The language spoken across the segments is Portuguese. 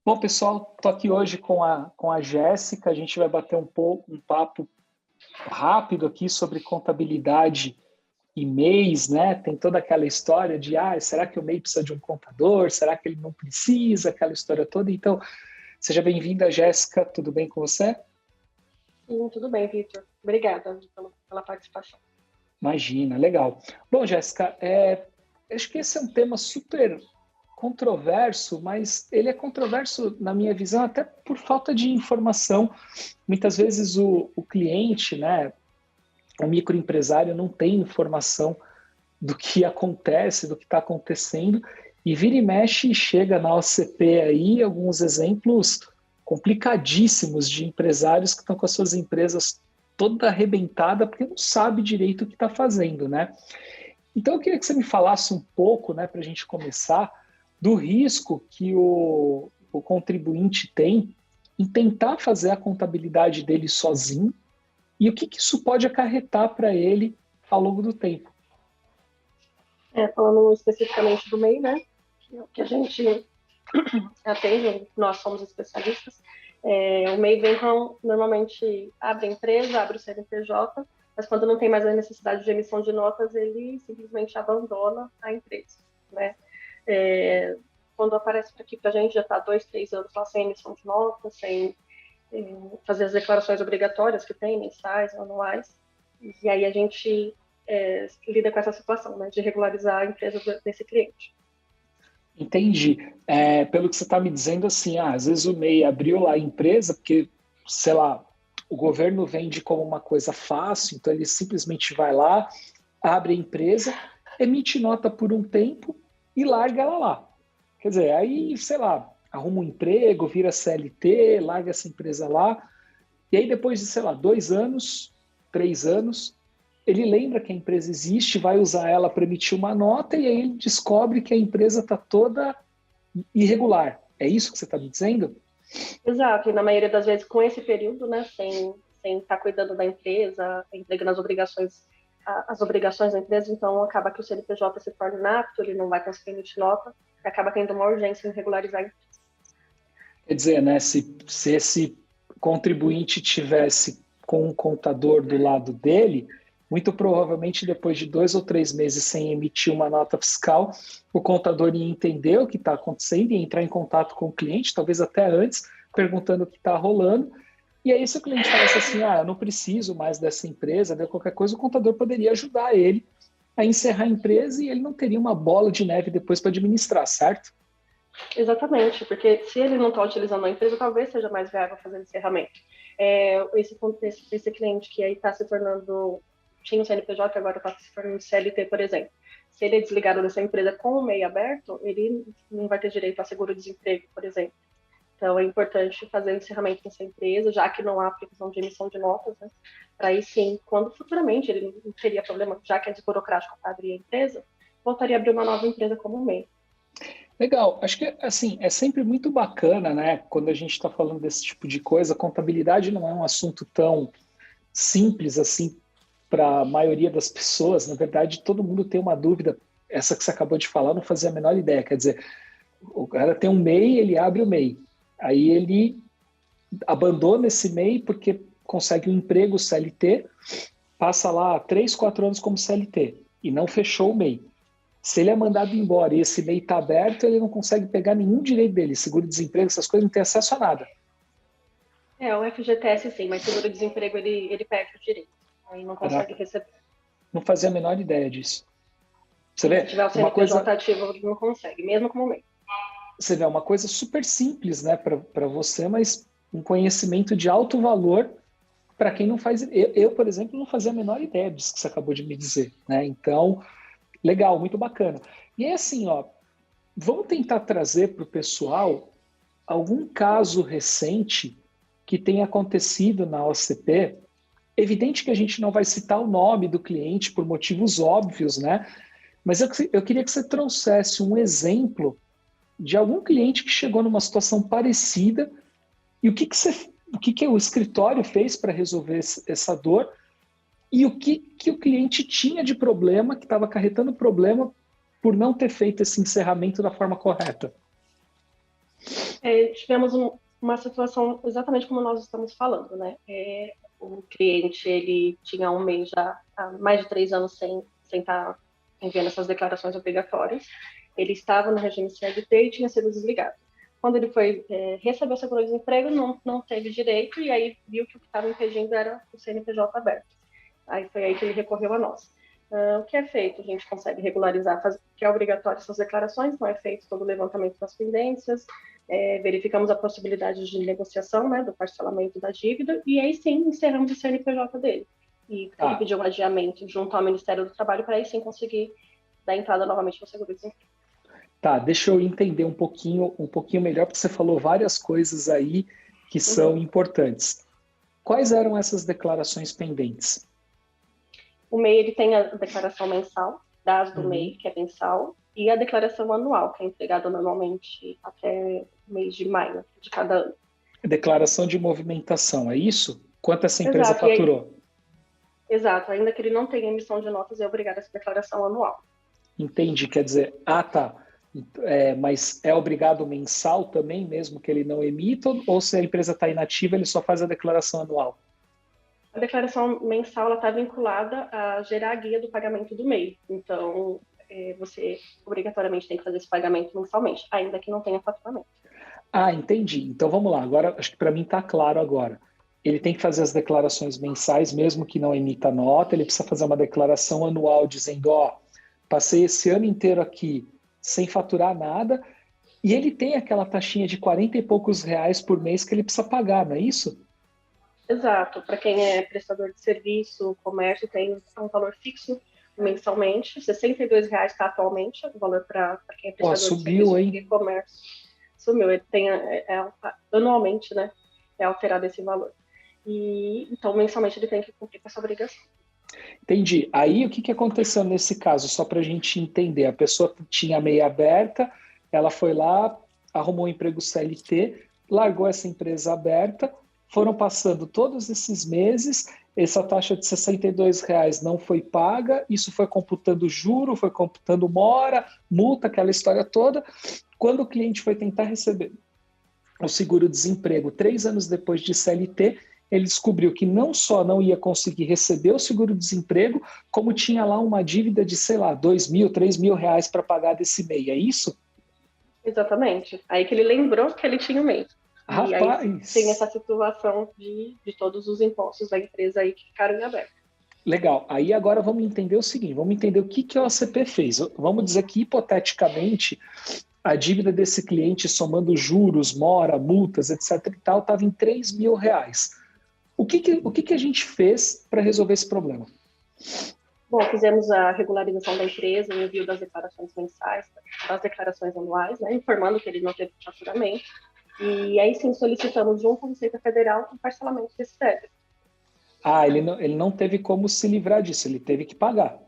Bom, pessoal, estou aqui hoje com a Jéssica. A gente vai bater um papo rápido aqui sobre contabilidade e MEIs, né? Tem toda aquela história de, será que o MEI precisa de um contador? Será que ele não precisa? Aquela história toda. Então, seja bem-vinda, Jéssica. Tudo bem com você? Sim, tudo bem, Vitor. Obrigada pela participação. Imagina, legal. Bom, Jéssica, acho que esse é um tema super controverso, mas ele é controverso, na minha visão, até por falta de informação. Muitas vezes o cliente, né, o microempresário não tem informação do que acontece, do que está acontecendo, e vira e mexe chega na OCP aí alguns exemplos complicadíssimos de empresários que estão com as suas empresas toda arrebentada porque não sabe direito o que está fazendo, né? Então eu queria que você me falasse um pouco, né, para a gente começar, do risco que o contribuinte tem em tentar fazer a contabilidade dele sozinho e o que isso pode acarretar para ele ao longo do tempo. Falando especificamente do MEI, né, que a gente atende, nós somos especialistas, o MEI vem normalmente abre a empresa, abre o CNPJ, mas quando não tem mais a necessidade de emissão de notas, ele simplesmente abandona a empresa, né? Quando aparece aqui para a gente, já está 2, 3 anos lá sem emissão de notas, sem fazer as declarações obrigatórias que tem, mensais, anuais, e aí a gente lida com essa situação, né, de regularizar a empresa desse cliente. Entendi. Pelo que você está me dizendo, assim, às vezes o MEI abriu lá a empresa porque, sei lá, o governo vende como uma coisa fácil, então ele simplesmente vai lá, abre a empresa, emite nota por um tempo e larga ela lá. Quer dizer, aí, sei lá, arruma um emprego, vira CLT, larga essa empresa lá, e aí depois de, sei lá, 2 anos, 3 anos, ele lembra que a empresa existe, vai usar ela para emitir uma nota e aí ele descobre que a empresa está toda irregular. É isso que você está me dizendo? Exato, e na maioria das vezes com esse período, né, sem estar cuidando da empresa, entregando as obrigações da empresa, então acaba que o CNPJ se torna inapto, ele não vai conseguir emitir nota, e acaba tendo uma urgência em regularizar a empresa. Quer dizer, né, se esse contribuinte tivesse com um contador do lado dele, muito provavelmente depois de 2 ou 3 meses sem emitir uma nota fiscal, o contador ia entender o que está acontecendo e entrar em contato com o cliente, talvez até antes, perguntando o que está rolando. E aí, se o cliente falasse assim, eu não preciso mais dessa empresa, de qualquer coisa, o contador poderia ajudar ele a encerrar a empresa e ele não teria uma bola de neve depois para administrar, certo? Exatamente, porque se ele não está utilizando a empresa, talvez seja mais viável fazer encerramento. Esse cliente que aí está se tornando, tinha o CNPJ, agora está se tornando CLT, por exemplo. Se ele é desligado dessa empresa com o MEI aberto, ele não vai ter direito a seguro-desemprego, por exemplo. Então, é importante fazer o encerramento dessa empresa, já que não há aplicação de emissão de notas, né? Para aí sim, quando futuramente ele não teria problema, já que é desburocrático para abrir a empresa, voltaria a abrir uma nova empresa como o MEI. Legal, acho que assim é sempre muito bacana, né? Quando a gente está falando desse tipo de coisa, contabilidade não é um assunto tão simples assim para a maioria das pessoas. Na verdade, todo mundo tem uma dúvida. Essa que você acabou de falar, eu não fazia a menor ideia. Quer dizer, o cara tem um MEI, ele abre o MEI, aí ele abandona esse MEI porque consegue um emprego CLT, passa lá 3, 4 anos como CLT e não fechou o MEI. Se ele é mandado embora e esse MEI está aberto, ele não consegue pegar nenhum direito dele, seguro-desemprego, essas coisas, não tem acesso a nada. O FGTS sim, mas seguro-desemprego ele perde o direito. Aí não consegue Caraca, receber. não fazia a menor ideia disso. Você Se vê tiver o uma CNPJ coisa, ativo, ele não consegue, mesmo como MEI. você vê uma coisa super simples, né, para você, mas um conhecimento de alto valor para quem não faz. Eu, por exemplo, não fazia a menor ideia disso que você acabou de me dizer, né? Então, legal, muito bacana. E é assim, ó, vamos tentar trazer para o pessoal algum caso recente que tenha acontecido na OCP. Evidente que a gente não vai citar o nome do cliente por motivos óbvios, né? Mas eu queria que você trouxesse um exemplo de algum cliente que chegou numa situação parecida e o que o escritório fez para resolver essa dor e o que o cliente tinha de problema, que estava acarretando problema por não ter feito esse encerramento da forma correta. Tivemos uma situação exatamente como nós estamos falando, né? O cliente, ele tinha um mês já, há mais de 3 anos sem estar enviando essas declarações obrigatórias. Ele estava no regime CLT e tinha sido desligado. Quando ele foi receber o seguro-desemprego, não teve direito, e aí viu que o que estava impedindo era o CNPJ aberto. Aí foi aí que ele recorreu a nós. O que é feito? A gente consegue regularizar, que é obrigatório essas declarações, não é feito todo o levantamento das pendências, verificamos a possibilidade de negociação, né, do parcelamento da dívida, e aí sim encerramos o CNPJ dele. E ele pediu um adiamento junto ao Ministério do Trabalho para aí sim conseguir dar entrada novamente no seguro-desemprego. Tá, deixa eu entender um pouquinho melhor, porque você falou várias coisas aí que são importantes. Quais eram essas declarações pendentes? O MEI ele tem a declaração mensal, dados do MEI, que é mensal, e a declaração anual, que é entregada normalmente até o mês de maio de cada ano. Declaração de movimentação, é isso? Quanto essa empresa faturou? Exato, ainda que ele não tenha emissão de notas, é obrigado a essa declaração anual. Entendi, quer dizer, tá. Mas é obrigado mensal também, mesmo que ele não emita, ou se a empresa está inativa, ele só faz a declaração anual? A declaração mensal está vinculada a gerar a guia do pagamento do MEI. Então, você obrigatoriamente tem que fazer esse pagamento mensalmente, ainda que não tenha faturamento. Entendi. Então vamos lá. Agora, acho que para mim está claro agora. Ele tem que fazer as declarações mensais, mesmo que não emita nota. Ele precisa fazer uma declaração anual dizendo, passei esse ano inteiro aqui sem faturar nada. E ele tem aquela taxinha de 40 e poucos reais por mês que ele precisa pagar, não é isso? Exato. Para quem é prestador de serviço, comércio, tem um valor fixo mensalmente. R$ 62,00 está atualmente o valor para quem é prestador de serviço e comércio. Sumiu. Ele tem anualmente, né? É alterado esse valor. E então mensalmente ele tem que cumprir com essa obrigação. Entendi. Aí o que aconteceu nesse caso? Só para a gente entender. A pessoa tinha a MEI aberta, ela foi lá, arrumou um emprego CLT, largou essa empresa aberta, foram passando todos esses meses, essa taxa de R$ 62,00 não foi paga, isso foi computando juro, foi computando mora, multa, aquela história toda. Quando o cliente foi tentar receber o seguro-desemprego 3 anos depois de CLT, ele descobriu que não só não ia conseguir receber o seguro-desemprego, como tinha lá uma dívida de, sei lá, R$2.000, R$3.000 para pagar desse MEI, é isso? Exatamente. Aí que ele lembrou que ele tinha o MEI. E aí tem essa situação de todos os impostos da empresa aí que ficaram em aberto. Legal. Aí agora vamos entender o seguinte, vamos entender o que a OCP fez. Vamos dizer que, hipoteticamente, a dívida desse cliente, somando juros, mora, multas, etc. e tal, estava em R$3.000. O que a gente fez para resolver esse problema? Bom, fizemos a regularização da empresa, o envio das declarações mensais, das declarações anuais, né, informando que ele não teve faturamento. E aí sim solicitamos junto à Receita Federal o parcelamento desse débito. Ele não teve como se livrar disso, ele teve que pagar.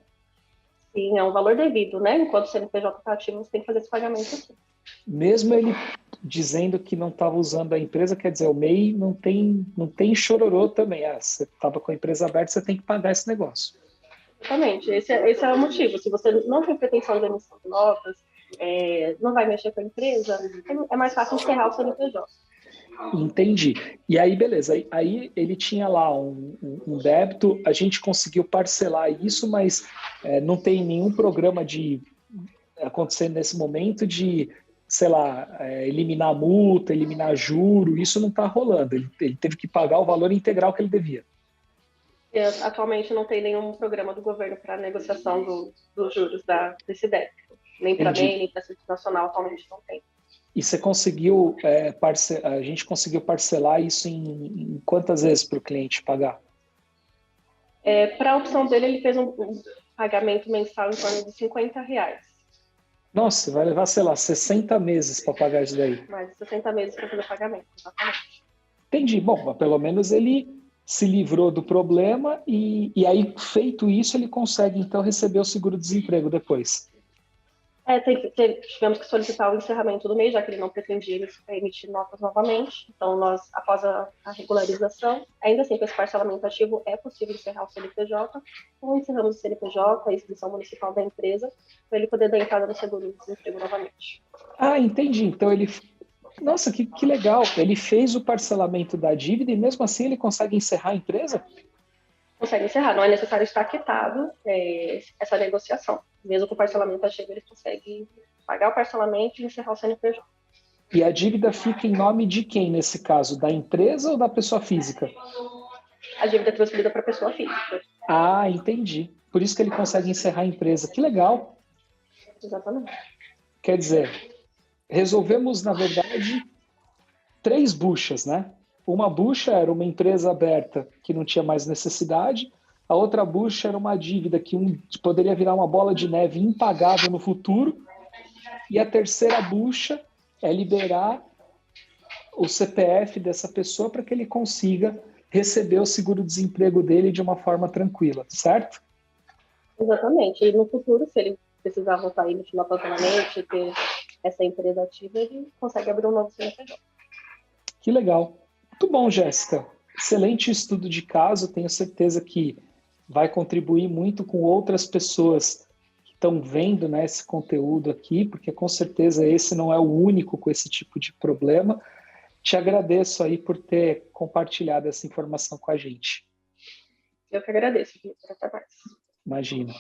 Sim, é um valor devido, né? Enquanto o CNPJ está ativo, você tem que fazer esse pagamento aqui. Mesmo ele dizendo que não estava usando a empresa, quer dizer, o MEI não tem chororô também. Você estava com a empresa aberta, você tem que pagar esse negócio. Exatamente, esse é o motivo. Se você não tem pretensão de emissão de notas, não vai mexer com a empresa, é mais fácil encerrar o CNPJ. Entendi. E aí, beleza. Aí ele tinha lá um débito, a gente conseguiu parcelar isso, mas não tem nenhum programa de acontecer nesse momento de, sei lá, eliminar multa, eliminar juro, isso não está rolando. Ele teve que pagar o valor integral que ele devia. Atualmente não tem nenhum programa do governo para negociação dos juros desse débito. Nem para MEI, nem para Simples Nacional, atualmente não tem. E você conseguiu, a gente conseguiu parcelar isso em quantas vezes para o cliente pagar? Para a opção dele, ele fez um pagamento mensal em torno de R$50. Nossa, vai levar, sei lá, 60 meses para pagar isso daí. Mais de 60 meses para fazer o pagamento, exatamente. Entendi. Bom, mas pelo menos ele se livrou do problema e aí, feito isso, ele consegue, então, receber o seguro-desemprego depois. Tivemos que solicitar o encerramento do mês, já que ele não pretendia emitir notas novamente. Então, nós, após a regularização, ainda assim, com esse parcelamento ativo, é possível encerrar o CNPJ. Então, encerramos o CNPJ, a inscrição municipal da empresa, para ele poder dar entrada no seguro-desemprego novamente. Entendi. Então, ele Nossa, que legal. Ele fez o parcelamento da dívida e mesmo assim ele consegue encerrar a empresa? Consegue encerrar, não é necessário estar quitado essa negociação. Mesmo com o parcelamento ativo, ele consegue pagar o parcelamento e encerrar o CNPJ. E a dívida fica em nome de quem nesse caso? Da empresa ou da pessoa física? A dívida é transferida para a pessoa física. Ah, entendi. Por isso que ele consegue encerrar a empresa. Que legal. Exatamente. Quer dizer, resolvemos, na verdade, 3 buchas, né? Uma bucha era uma empresa aberta que não tinha mais necessidade, a outra bucha era uma dívida que poderia virar uma bola de neve impagável no futuro, e a terceira bucha é liberar o CPF dessa pessoa para que ele consiga receber o seguro-desemprego dele de uma forma tranquila, certo? Exatamente. E no futuro, se ele precisar voltar aí no final parcelamento e ter essa empresa ativa, ele consegue abrir um novo CNPJ. Que legal. Muito bom, Jéssica. Excelente estudo de caso. Tenho certeza que vai contribuir muito com outras pessoas que estão vendo, né, esse conteúdo aqui, porque com certeza esse não é o único com esse tipo de problema. Te agradeço aí por ter compartilhado essa informação com a gente. Eu que agradeço, Vitor. Até mais. Imagina.